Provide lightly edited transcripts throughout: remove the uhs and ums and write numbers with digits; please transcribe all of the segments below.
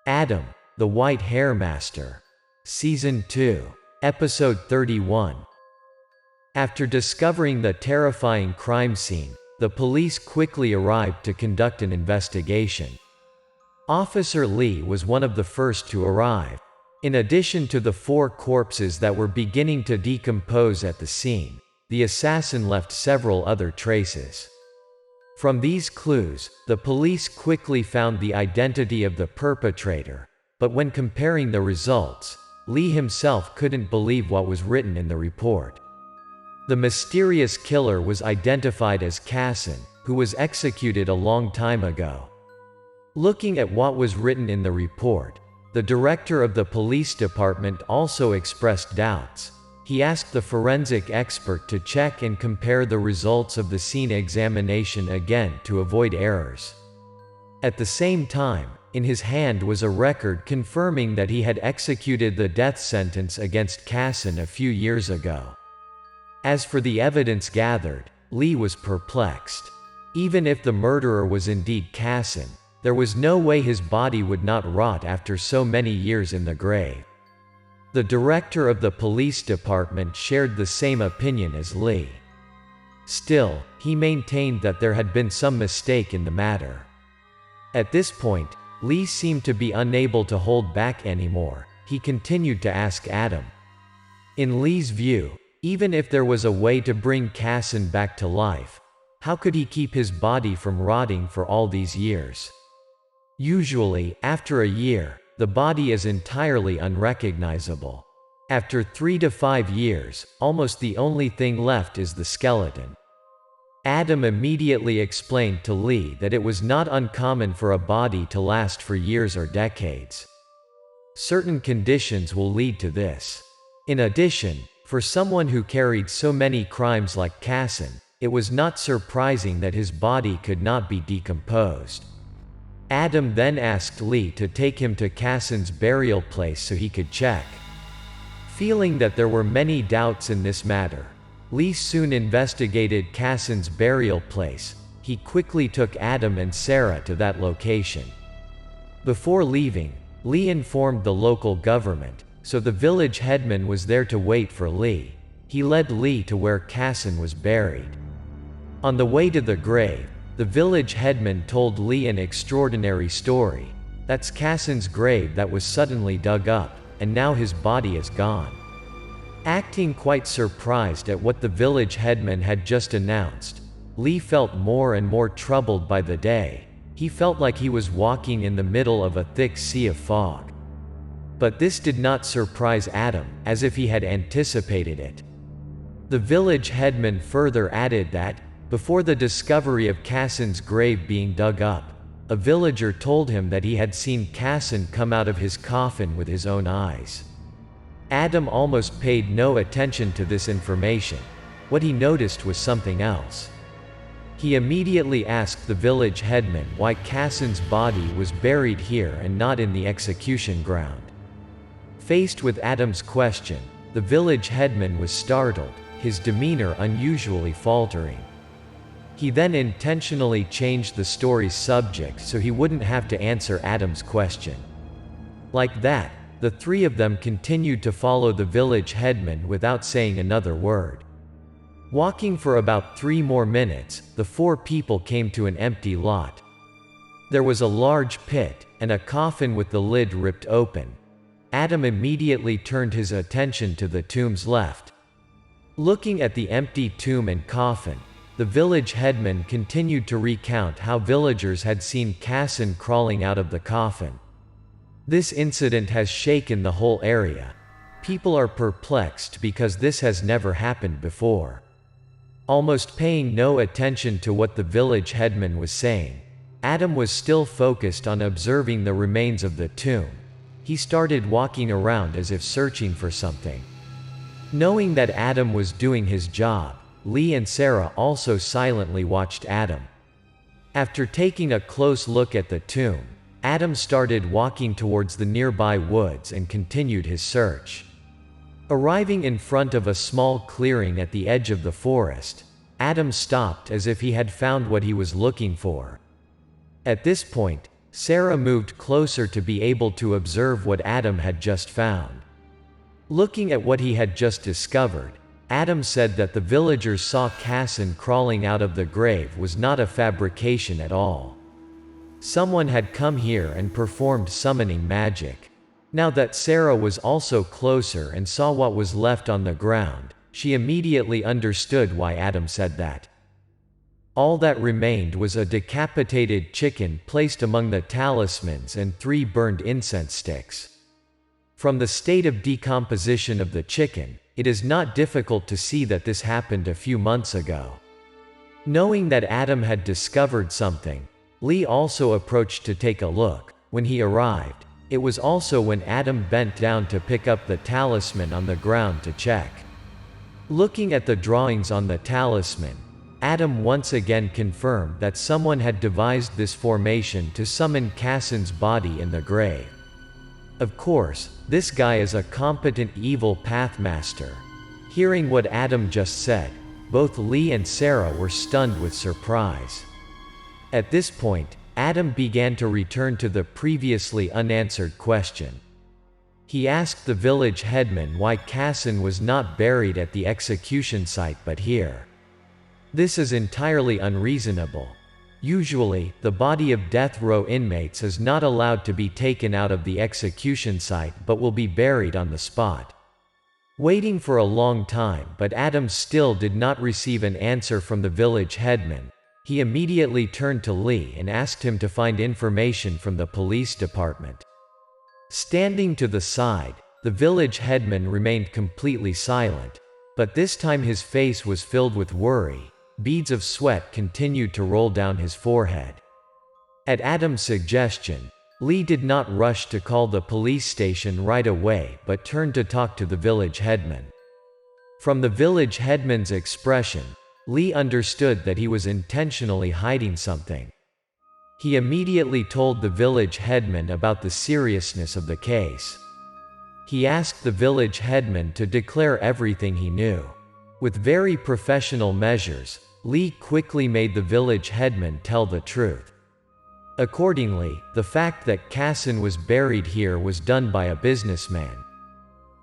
Adam, the White Hair Master. Season 2. Episode 31. After discovering the terrifying crime scene, the police quickly arrived to conduct an investigation. Officer Lee was one of the first to arrive. In addition to the 4 corpses that were beginning to decompose at the scene, the assassin left several other traces. From these clues, the police quickly found the identity of the perpetrator, but when comparing the results, Lee himself couldn't believe what was written in the report. The mysterious killer was identified as Casson, who was executed a long time ago. Looking at what was written in the report, the director of the police department also expressed doubts. He asked the forensic expert to check and compare the results of the scene examination again to avoid errors. At the same time, in his hand was a record confirming that he had executed the death sentence against Casson a few years ago. As for the evidence gathered, Lee was perplexed. Even if the murderer was indeed Casson, there was no way his body would not rot after so many years in the grave. The director of the police department shared the same opinion as Lee. Still, he maintained that there had been some mistake in the matter. At this point, Lee seemed to be unable to hold back anymore. He continued to ask Adam. In Lee's view, even if there was a way to bring Casson back to life, how could he keep his body from rotting for all these years? Usually, after a year, the body is entirely unrecognizable. After 3 to 5 years, almost the only thing left is the skeleton. Adam immediately explained to Lee that it was not uncommon for a body to last for years or decades. Certain conditions will lead to this. In addition, for someone who carried so many crimes like Casson, it was not surprising that his body could not be decomposed. Adam then asked Lee to take him to Casson's burial place so he could check. Feeling that there were many doubts in this matter, Lee soon investigated Casson's burial place. He quickly took Adam and Sarah to that location. Before leaving, Lee informed the local government, so the village headman was there to wait for Lee. He led Lee to where Casson was buried. On the way to the grave, the village headman told Lee an extraordinary story. That's Casson's grave that was suddenly dug up, and now his body is gone. Acting quite surprised at what the village headman had just announced, Lee felt more and more troubled by the day. He felt like he was walking in the middle of a thick sea of fog. But this did not surprise Adam, as if he had anticipated it. The village headman further added that, before the discovery of Casson's grave being dug up, a villager told him that he had seen Casson come out of his coffin with his own eyes. Adam almost paid no attention to this information. What he noticed was something else. He immediately asked the village headman why Casson's body was buried here and not in the execution ground. Faced with Adam's question, the village headman was startled, his demeanor unusually faltering. He then intentionally changed the story's subject so he wouldn't have to answer Adam's question. Like that, the 3 of them continued to follow the village headman without saying another word. Walking for about 3 more minutes, the 4 people came to an empty lot. There was a large pit, and a coffin with the lid ripped open. Adam immediately turned his attention to the tomb's left. Looking at the empty tomb and coffin, the village headman continued to recount how villagers had seen Casson crawling out of the coffin. This incident has shaken the whole area. People are perplexed because this has never happened before. Almost paying no attention to what the village headman was saying, Adam was still focused on observing the remains of the tomb. He started walking around as if searching for something. Knowing that Adam was doing his job, Lee and Sarah also silently watched Adam. After taking a close look at the tomb, Adam started walking towards the nearby woods and continued his search. Arriving in front of a small clearing at the edge of the forest, Adam stopped as if he had found what he was looking for. At this point, Sarah moved closer to be able to observe what Adam had just found. Looking at what he had just discovered, Adam said that the villagers saw Casson crawling out of the grave was not a fabrication at all. Someone had come here and performed summoning magic. Now that Sarah was also closer and saw what was left on the ground, she immediately understood why Adam said that. All that remained was a decapitated chicken placed among the talismans and 3 burned incense sticks. From the state of decomposition of the chicken, it is not difficult to see that this happened a few months ago. Knowing that Adam had discovered something, Lee also approached to take a look. When he arrived, it was also when Adam bent down to pick up the talisman on the ground to check. Looking at the drawings on the talisman, Adam once again confirmed that someone had devised this formation to summon Casson's body in the grave. Of course, this guy is a competent evil pathmaster. Hearing what Adam just said, both Lee and Sarah were stunned with surprise. At this point, Adam began to return to the previously unanswered question. He asked the village headman why Casson was not buried at the execution site but here. This is entirely unreasonable. Usually, the body of death row inmates is not allowed to be taken out of the execution site but will be buried on the spot. Waiting for a long time but Adam still did not receive an answer from the village headman, he immediately turned to Lee and asked him to find information from the police department. Standing to the side, the village headman remained completely silent, but this time his face was filled with worry. Beads of sweat continued to roll down his forehead. At Adam's suggestion, Lee did not rush to call the police station right away but turned to talk to the village headman. From the village headman's expression, Lee understood that he was intentionally hiding something. He immediately told the village headman about the seriousness of the case. He asked the village headman to declare everything he knew. With very professional measures, Lee quickly made the village headman tell the truth. Accordingly, the fact that Casson was buried here was done by a businessman.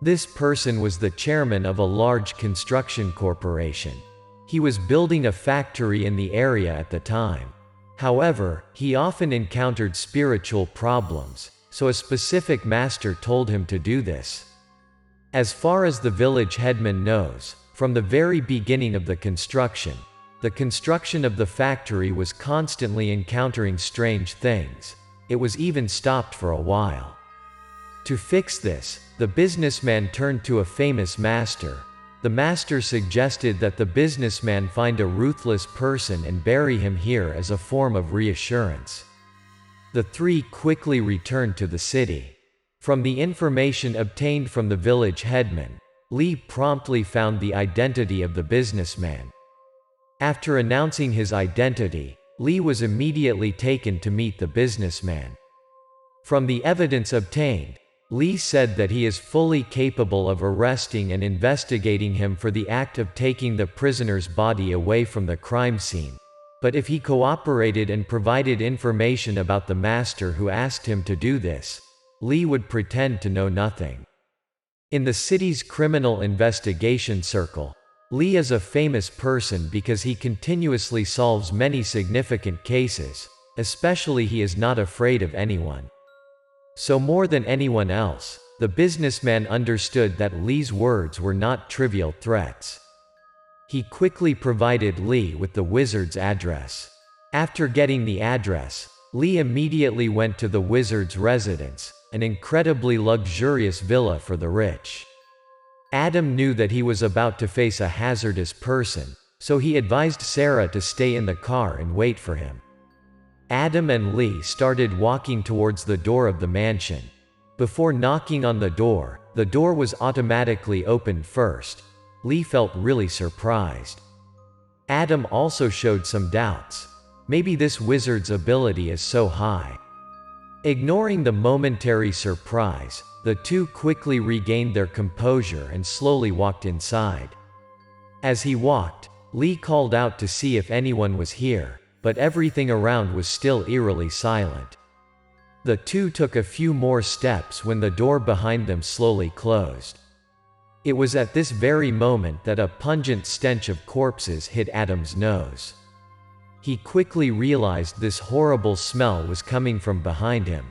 This person was the chairman of a large construction corporation. He was building a factory in the area at the time. However, he often encountered spiritual problems, so a specific master told him to do this. As far as the village headman knows, from the very beginning of the construction of the factory was constantly encountering strange things. It was even stopped for a while. To fix this, the businessman turned to a famous master. The master suggested that the businessman find a ruthless person and bury him here as a form of reassurance. The 3 quickly returned to the city. From the information obtained from the village headman, Lee promptly found the identity of the businessman. After announcing his identity, Lee was immediately taken to meet the businessman. From the evidence obtained, Lee said that he is fully capable of arresting and investigating him for the act of taking the prisoner's body away from the crime scene. But if he cooperated and provided information about the master who asked him to do this, Lee would pretend to know nothing. In the city's criminal investigation circle, Lee is a famous person because he continuously solves many significant cases, especially he is not afraid of anyone. So more than anyone else, the businessman understood that Lee's words were not trivial threats. He quickly provided Lee with the wizard's address. After getting the address, Lee immediately went to the wizard's residence, an incredibly luxurious villa for the rich. Adam knew that he was about to face a hazardous person, so he advised Sarah to stay in the car and wait for him. Adam and Lee started walking towards the door of the mansion. Before knocking on the door was automatically opened first. Lee felt really surprised. Adam also showed some doubts. Maybe this wizard's ability is so high. Ignoring the momentary surprise, the 2 quickly regained their composure and slowly walked inside. As he walked, Lee called out to see if anyone was here, but everything around was still eerily silent. The two took a few more steps when the door behind them slowly closed. It was at this very moment that a pungent stench of corpses hit Adam's nose. He quickly realized this horrible smell was coming from behind him.